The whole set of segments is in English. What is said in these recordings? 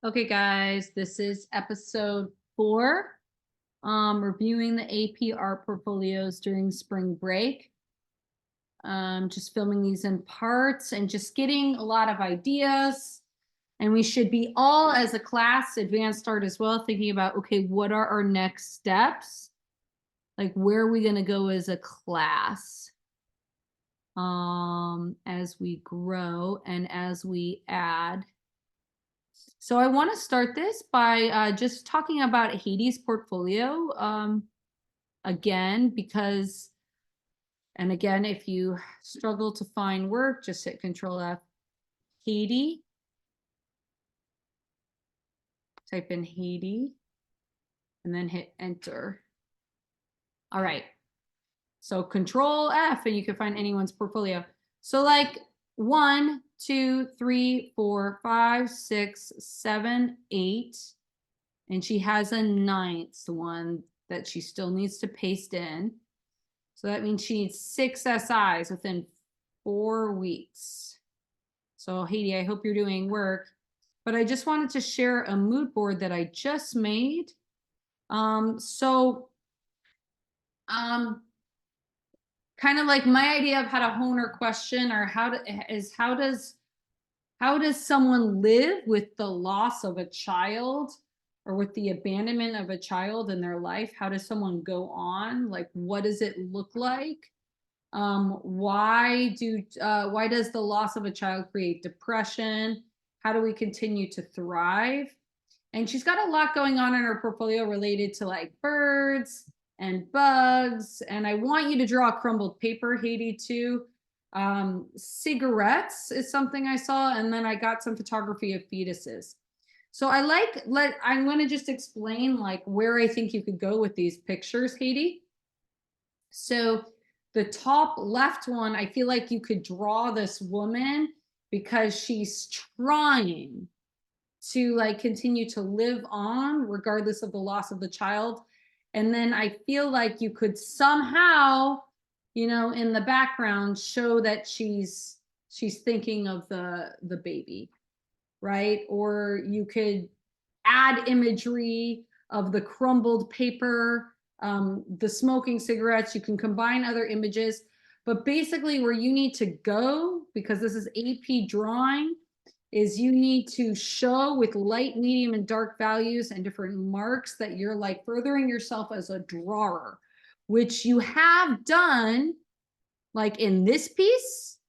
Okay, guys, this is episode 4, reviewing the AP art portfolios during spring break. Just filming these in parts and just getting a lot of ideas. And we should be all, as a class, advanced art as well, thinking about, okay, what are our next steps? Like, where are we going to go as a class? As we grow and as we add. So I want to start this by just talking about Heidee's portfolio again, because, and again, if you struggle to find work, just hit Control F. Heidee. Type in Heidee and then hit enter. All right. So Control F and you can find anyone's portfolio. So like 1, 2, 3, 4, 5, 6, 7, 8. And she has a 9th one that she still needs to paste in. So that means she needs 6 SIs within 4 weeks. So Heidee, I hope you're doing work. But I just wanted to share a mood board that I just made. Kind of like my idea of how to hone her question, or how does someone live with the loss of a child or with the abandonment of a child in their life? How does someone go on? Like, what does it look like? Why does the loss of a child create depression? How do we continue to thrive? And she's got a lot going on in her portfolio related to like birds and bugs. And I want you to draw crumbled paper, Heidee, too. Cigarettes is something I saw, and then I got some photography of fetuses. So I'm going to just explain like where I think you could go with these pictures, Heidee. So the top left one, I feel like you could draw this woman because she's trying to like continue to live on regardless of the loss of the child. And then I feel like you could somehow, in the background show that she's thinking of the baby, right? Or you could add imagery of the crumbled paper, the smoking cigarettes. You can combine other images, but basically where you need to go, because this is AP drawing, is you need to show with light, medium, and dark values and different marks that you're like furthering yourself as a drawer, which you have done like in this piece,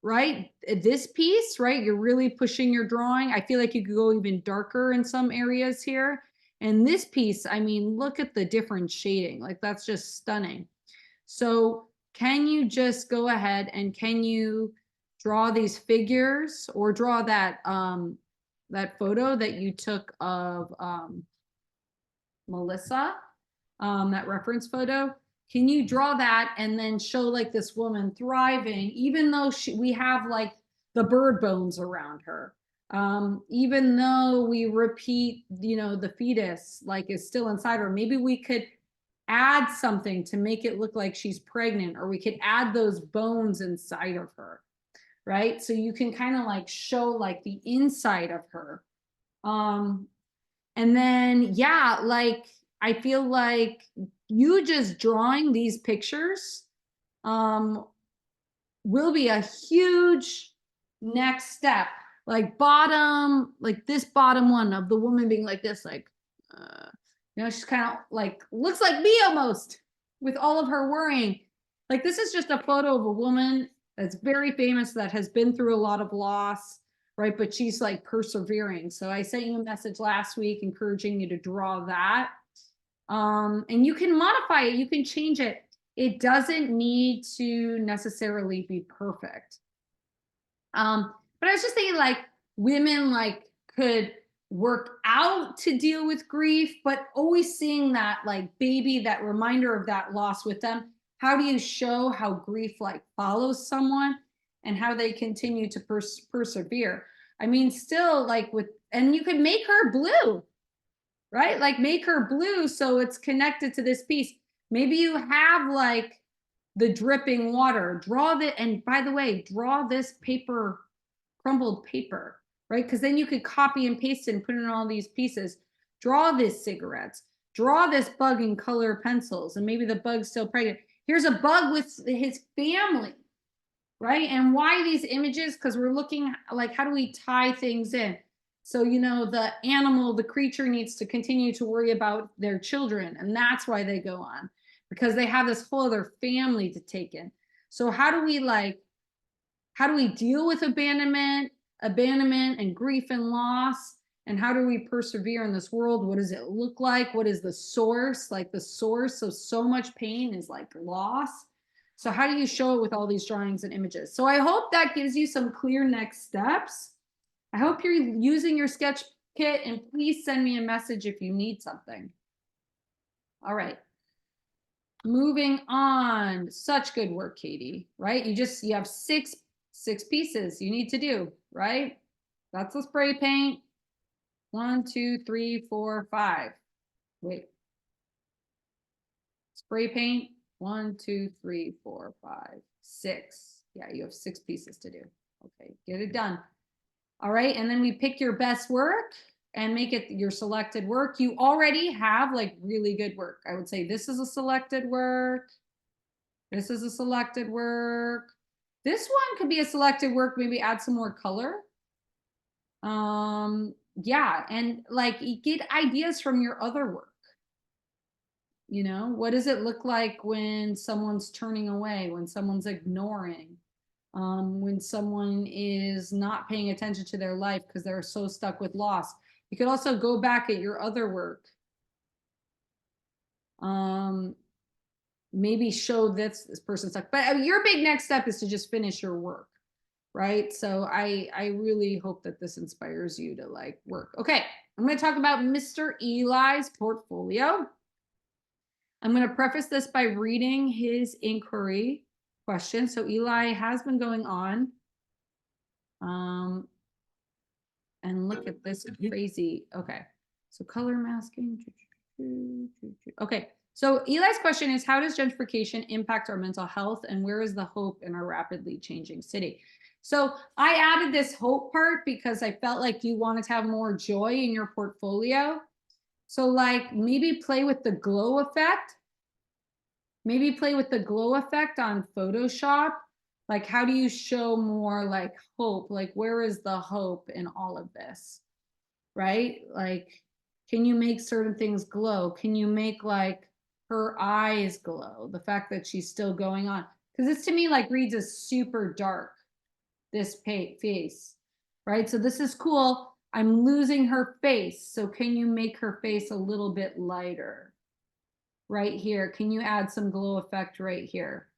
right? This piece, right? You're really pushing your drawing. I feel like you could go even darker in some areas here. And this piece, I mean, look at the different shading. Like, that's just stunning. So can you just go ahead and can you draw these figures, or draw that that photo that you took of Melissa, that reference photo? Can you draw that and then show like this woman thriving, even though we have like the bird bones around her, even though we repeat, the fetus like is still inside her? Maybe we could add something to make it look like she's pregnant, or we could add those bones inside of her, right? So you can kind of like show like the inside of her. And then, yeah, like I feel like you just drawing these pictures will be a huge next step. Like this bottom one of the woman being like this, like, she's kind of like, looks like me almost, with all of her worrying. Like, this is just a photo of a woman that's very famous, that has been through a lot of loss, right? But she's like persevering. So I sent you a message last week encouraging you to draw that. And you can modify it, you can change it. It doesn't need to necessarily be perfect. But I was just thinking like women like could work out to deal with grief, but always seeing that like baby, that reminder of that loss with them. How do you show how grief like follows someone and how they continue to persevere? I mean, still like and you could make her blue, right? Like make her blue so it's connected to this piece. Maybe you have like the dripping water. And by the way, draw this paper, crumbled paper. right? Because then you could copy and paste it and put in all these pieces. Draw this cigarettes, draw this bug in color pencils, and maybe the bug's still pregnant. Here's a bug with his family, right? And why these images? Because we're looking like, how do we tie things in? So, you know, the animal, the creature needs to continue to worry about their children. And that's why they go on, because they have this whole other family to take in. So how do we deal with abandonment and grief and loss? And how do we persevere in this world? What does it look like? What is the source? Like the source of so much pain is like loss. So how do you show it with all these drawings and images? So I hope that gives you some clear next steps. I hope you're using your sketch kit, and please send me a message if you need something. All right. Moving on. Such good work, Katie, right? You have six pieces you need to do, right? That's the spray paint. 1, 2, 3, 4, 5. Wait. Spray paint. 1, 2, 3, 4, 5, 6. Yeah, you have 6 pieces to do. Okay, get it done. All right, and then we pick your best work and make it your selected work. You already have like really good work. I would say this is a selected work. This is a selected work. This one could be a selected work, maybe add some more color. Yeah, and like get ideas from your other work. You know, what does it look like when someone's turning away, when someone's ignoring, when someone is not paying attention to their life because they're so stuck with loss? You could also go back at your other work. Maybe show this person stuck. But your big next step is to just finish your work, right? So I really hope that this inspires you to like work. Okay, I'm going to talk about Mr. Eli's portfolio. I'm going to preface this by reading his inquiry question. So Eli has been going on. And look at this crazy. Okay. So color masking. Okay. So Eli's question is, how does gentrification impact our mental health, and where is the hope in our rapidly changing city? So I added this hope part because I felt like you wanted to have more joy in your portfolio. So like maybe play with the glow effect. Maybe play with the glow effect on Photoshop. Like, how do you show more like hope? Like, where is the hope in all of this? Right? Like, can you make certain things glow? Can you make like her eyes glow? The fact that she's still going on. Because this to me like reads as super dark, this face, right? So this is cool. I'm losing her face. So can you make her face a little bit lighter? Right here. Can you add some glow effect right here?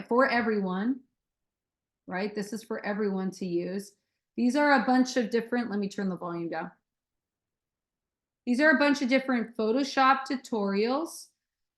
For everyone, right? This is for everyone to use. These are a bunch of different, let me turn the volume down. These are a bunch of different Photoshop tutorials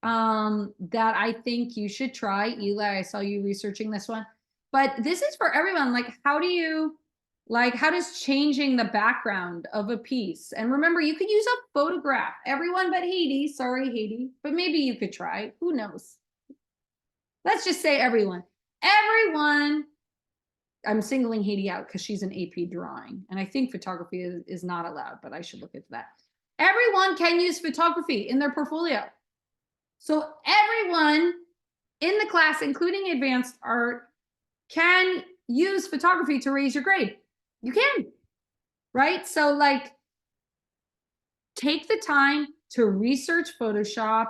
that I think you should try. Eli, I saw you researching this one, but this is for everyone. Like, how does changing the background of a piece, and remember, you could use a photograph. Everyone but Heidee, sorry, Heidee, but maybe you could try, who knows? Let's just say everyone. I'm singling Heidee out because she's an AP drawing, and I think photography is not allowed, but I should look into that. Everyone can use photography in their portfolio. So everyone in the class, including advanced art, can use photography to raise your grade. You can, right? So like, take the time to research Photoshop,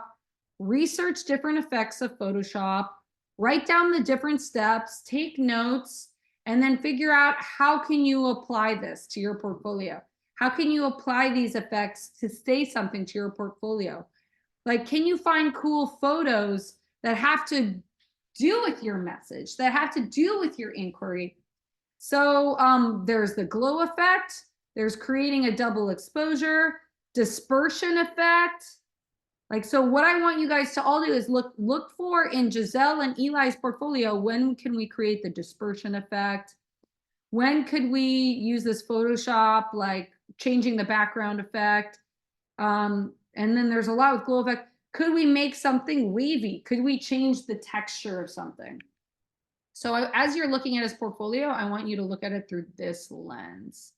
research different effects of Photoshop, write down the different steps, take notes, and then figure out how can you apply this to your portfolio? How can you apply these effects to say something to your portfolio? Like, can you find cool photos that have to do with your message, that have to do with your inquiry? So there's the glow effect, there's creating a double exposure, dispersion effect. Like, so what I want you guys to all do is look for in Giselle and Eli's portfolio, when can we create the dispersion effect? When could we use this Photoshop, like changing the background effect? And then there's a lot with glow effect. Could we make something wavy? Could we change the texture of something? So as you're looking at his portfolio, I want you to look at it through this lens.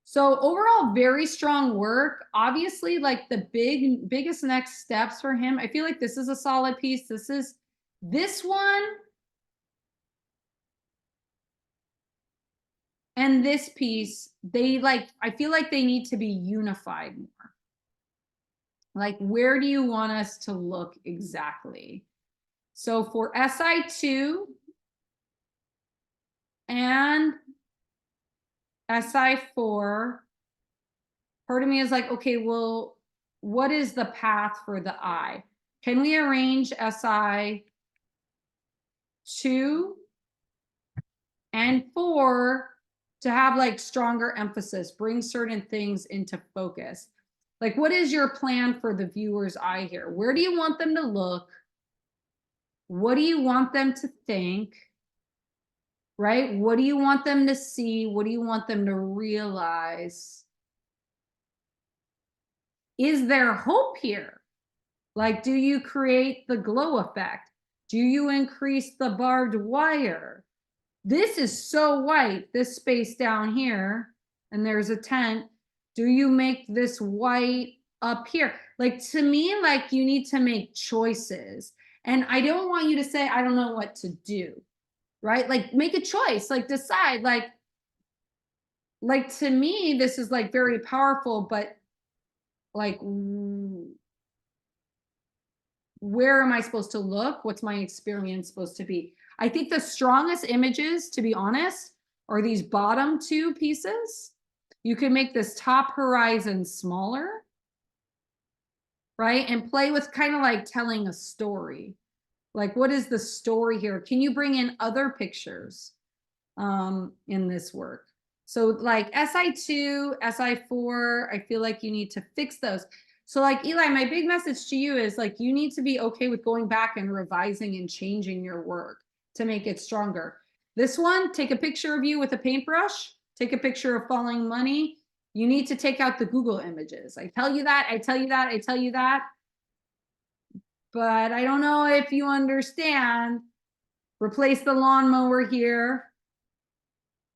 So overall, very strong work. Obviously, like the biggest next steps for him, I feel like this is a solid piece. This one and this piece, I feel like they need to be unified more. Like, where do you want us to look exactly? So for SI2 and SI4, part of me is like, okay, well, what is the path for the I? Can we arrange SI2 and 4 to have like stronger emphasis, bring certain things into focus? Like, what is your plan for the viewer's eye here? Where do you want them to look? What do you want them to think? Right? What do you want them to see? What do you want them to realize? Is there hope here? Like, do you create the glow effect? Do you increase the barbed wire? This is so white, this space down here, and there's a tent. Do you make this white up here? Like, to me, like, you need to make choices. And I don't want you to say, I don't know what to do, right? Like, make a choice, like decide, like to me, this is like very powerful, but like, where am I supposed to look? What's my experience supposed to be? I think the strongest images, to be honest, are these bottom two pieces. You can make this top horizon smaller, right? And play with kind of like telling a story. Like, what is the story here? Can you bring in other pictures in this work? So like SI2, SI4, I feel like you need to fix those. So like, Eli, my big message to you is like, you need to be okay with going back and revising and changing your work to make it stronger. This one, take a picture of you with a paintbrush, take a picture of falling money. You need to take out the Google images. I tell you that, I tell you that, I tell you that. But I don't know if you understand. Replace the lawnmower here.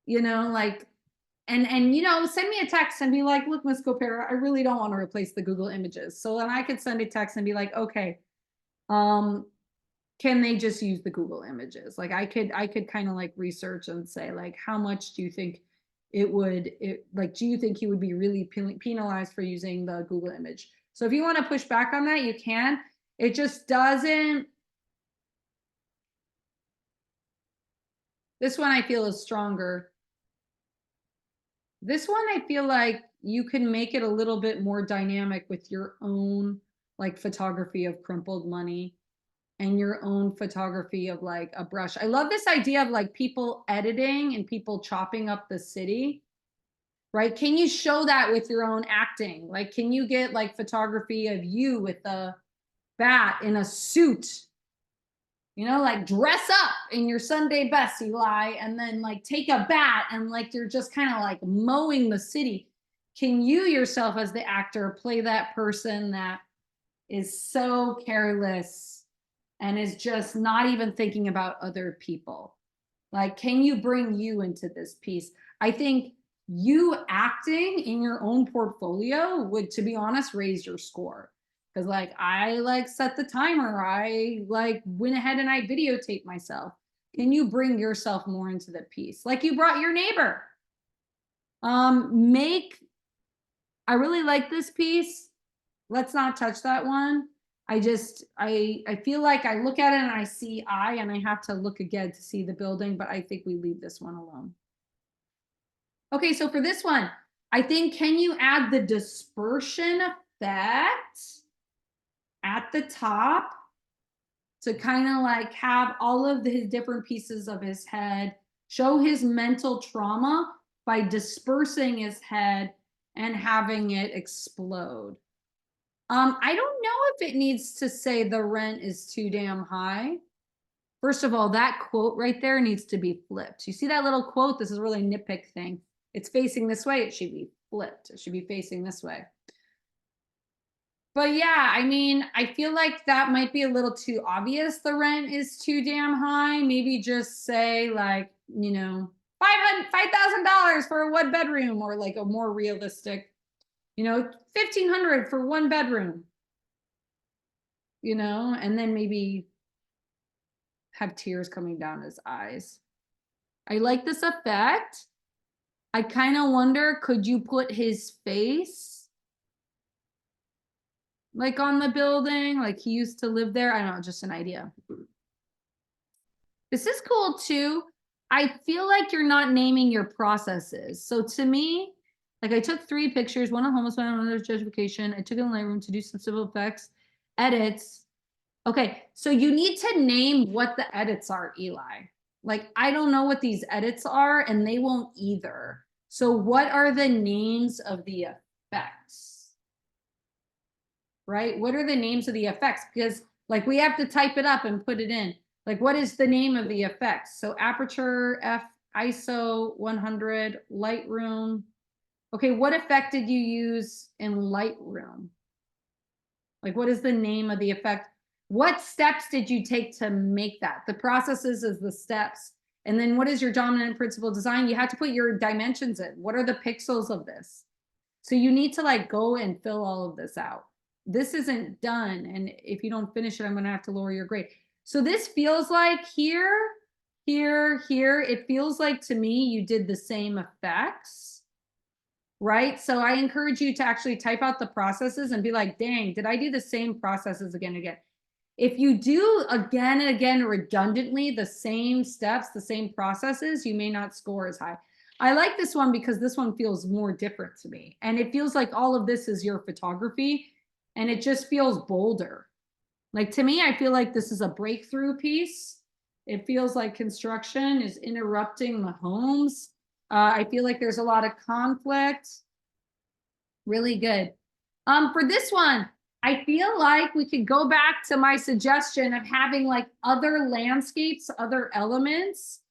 You know, like, and you know, send me a text and be like, look, Ms. Copera, I really don't want to replace the Google images. So then I could send a text and be like, okay, can they just use the Google images? Like, I could kind of like research and say, like, how much do you think like, do you think he would be really penalized for using the Google image? So if you want to push back on that, you can. It just doesn't. This one I feel is stronger. This one, I feel like you can make it a little bit more dynamic with your own like photography of crumpled money and your own photography of like a brush. I love this idea of like people editing and people chopping up the city, right? Can you show that with your own acting? Like, can you get like photography of you with a bat in a suit? You know, like dress up in your Sunday best, Eli, and then like take a bat and like you're just kind of like mowing the city. Can you yourself as the actor play that person that is so careless and is just not even thinking about other people? Like, can you bring you into this piece? I think you acting in your own portfolio would, to be honest, raise your score. Because like, I like set the timer. I like went ahead and I videotaped myself. Can you bring yourself more into the piece? Like you brought your neighbor. I really like this piece. Let's not touch that one. I feel like I look at it and I see and I have to look again to see the building, but I think we leave this one alone. Okay, so for this one, I think, can you add the dispersion effect at the top to kind of like have all of his different pieces of his head, show his mental trauma by dispersing his head and having it explode? I don't know if it needs to say the rent is too damn high. First of all, that quote right there needs to be flipped. You see that little quote? This is really a nitpick thing. It's facing this way. It should be flipped. It should be facing this way. But yeah, I mean, I feel like that might be a little too obvious. The rent is too damn high. Maybe just say like, you know, $5,000 for a 1 bedroom, or like a more realistic, you know, 1,500 for 1 bedroom, you know, and then maybe have tears coming down his eyes. I like this effect. I kind of wonder, could you put his face like on the building? Like he used to live there. I don't know, just an idea. This is cool too. I feel like you're not naming your processes. So to me, like I took 3 pictures, one of homeless man, one of gentrification. I took it in the Lightroom to do some civil effects, edits. Okay, so you need to name what the edits are, Eli. Like I don't know what these edits are, and they won't either. So what are the names of the effects? Right? What are the names of the effects? Because like we have to type it up and put it in. Like what is the name of the effects? So aperture, F, ISO 100, Lightroom. Okay, what effect did you use in Lightroom? Like what is the name of the effect? What steps did you take to make that? The processes is the steps. And then what is your dominant principle design? You have to put your dimensions in. What are the pixels of this? So you need to like go and fill all of this out. This isn't done. And if you don't finish it, I'm going to have to lower your grade. So this feels like here, it feels like to me, you did the same effects, right? So I encourage you to actually type out the processes and be like, dang, did I do the same processes again and again? If you do again and again redundantly the same steps, the same processes, you may not score as high. I like this one because this one feels more different to me. And it feels like all of this is your photography, and it just feels bolder. Like to me, I feel like this is a breakthrough piece. It feels like construction is interrupting the homes. I feel like there's a lot of conflict. Really good. For this one, I feel like we could go back to my suggestion of having like other landscapes, other elements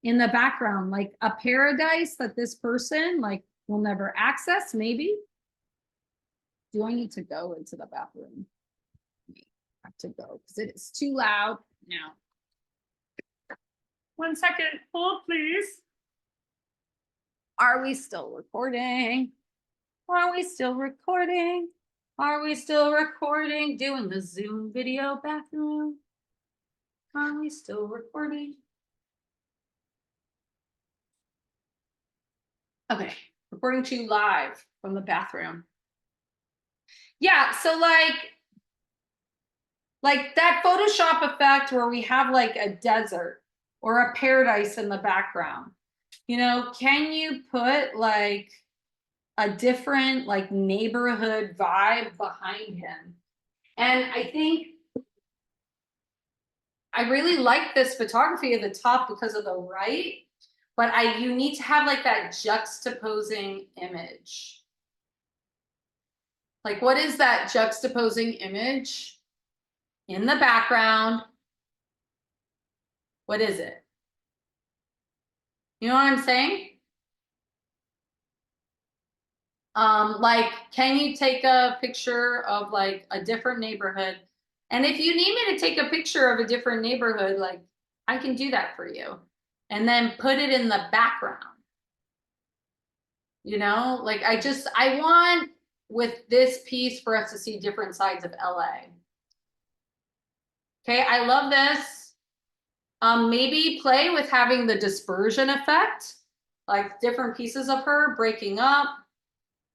in the background, like a paradise that this person like will never access, maybe. Do I need to go into the bathroom? I have to go because it is too loud now. 1 second, hold please. Are we still recording? Are we still recording? Are we still recording? Doing the Zoom video bathroom? Are we still recording? Okay, recording to you live from the bathroom. Yeah, so like that Photoshop effect where we have like a desert or a paradise in the background. You know, can you put like a different like neighborhood vibe behind him? And I think I really like this photography at the top because of the right, but you need to have like that juxtaposing image. Like what is that juxtaposing image in the background? What is it? You know what I'm saying? Like, can you take a picture of like a different neighborhood? And if you need me to take a picture of a different neighborhood, like I can do that for you. And then put it in the background. You know, like I want with this piece for us to see different sides of LA. Okay, I love this. Maybe play with having the dispersion effect, like different pieces of her breaking up.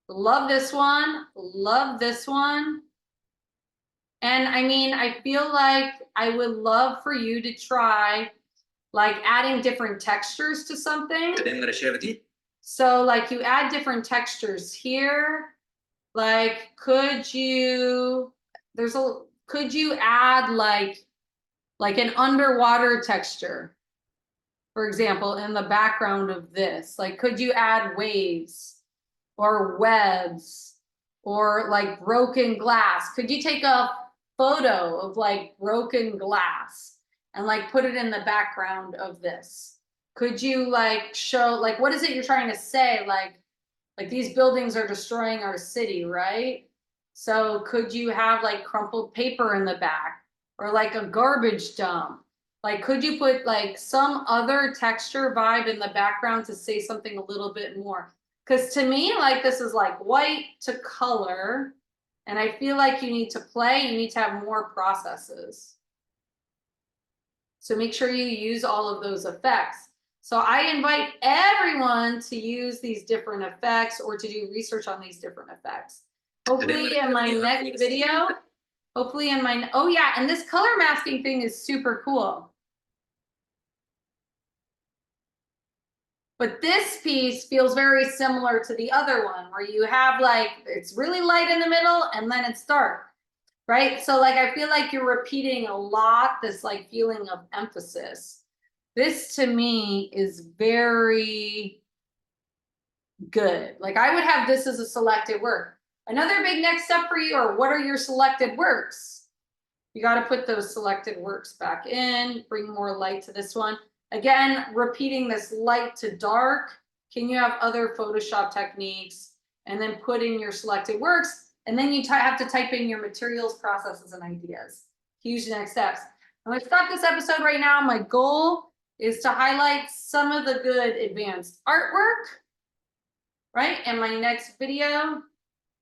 Love this one. Love this one. And I mean, I feel like I would love for you to try like adding different textures to something. Today I'm going to share with you. So like you add different textures here. Like, could you add like an underwater texture, for example, in the background of this? Like, could you add waves or webs or like broken glass? Could you take a photo of like broken glass and like put it in the background of this? Could you like show like what is it you're trying to say? Like these buildings are destroying our city, right? So could you have like crumpled paper in the back or like a garbage dump? Like, could you put like some other texture vibe in the background to say something a little bit more? Because to me, like this is like white to color. And I feel like you need to play, you need to have more processes. So make sure you use all of those effects. So I invite everyone to use these different effects or to do research on these different effects. Hopefully in my next video, oh yeah, and this color masking thing is super cool. But this piece feels very similar to the other one where you have like, it's really light in the middle and then it's dark, right? So like, I feel like you're repeating a lot, this like feeling of emphasis. This to me is very good. Like I would have this as a selected work. Another big next step for you are what are your selected works? You got to put those selected works back in, bring more light to this one. Again, repeating this light to dark. Can you have other Photoshop techniques? And then put in your selected works. And then you have to type in your materials, processes, and ideas. Huge next steps. I'm going to stop this episode right now. My goal is to highlight some of the good advanced artwork, right? And my next video,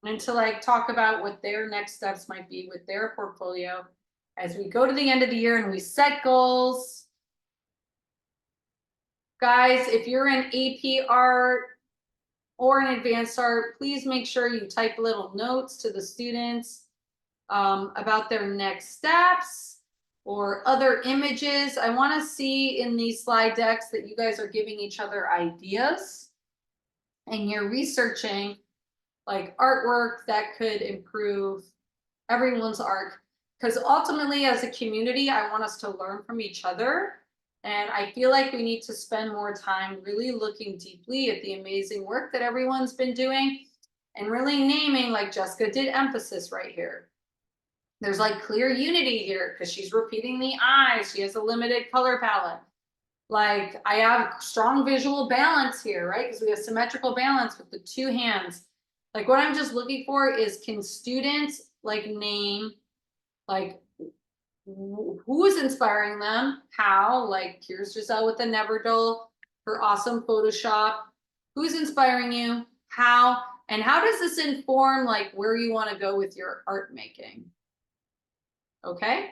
and to like talk about what their next steps might be with their portfolio as we go to the end of the year and we set goals. Guys, if you're in AP art or in advanced art, please make sure you type little notes to the students about their next steps or other images. I want to see in these slide decks that you guys are giving each other ideas and you're researching like artwork that could improve everyone's art. Because ultimately, as a community, I want us to learn from each other. And I feel like we need to spend more time really looking deeply at the amazing work that everyone's been doing and really naming, like Jessica did emphasis right here. There's like clear unity here because she's repeating the eyes. She has a limited color palette. Like I have strong visual balance here, right? Because we have symmetrical balance with the two hands. Like what I'm just looking for is can students like name like who's inspiring them, how, like here's Giselle with the Never Dull, her awesome Photoshop. Who's inspiring you, how, and how does this inform like where you want to go with your art making? Okay.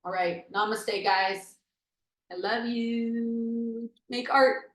All right. Namaste, guys. I love you. Make art.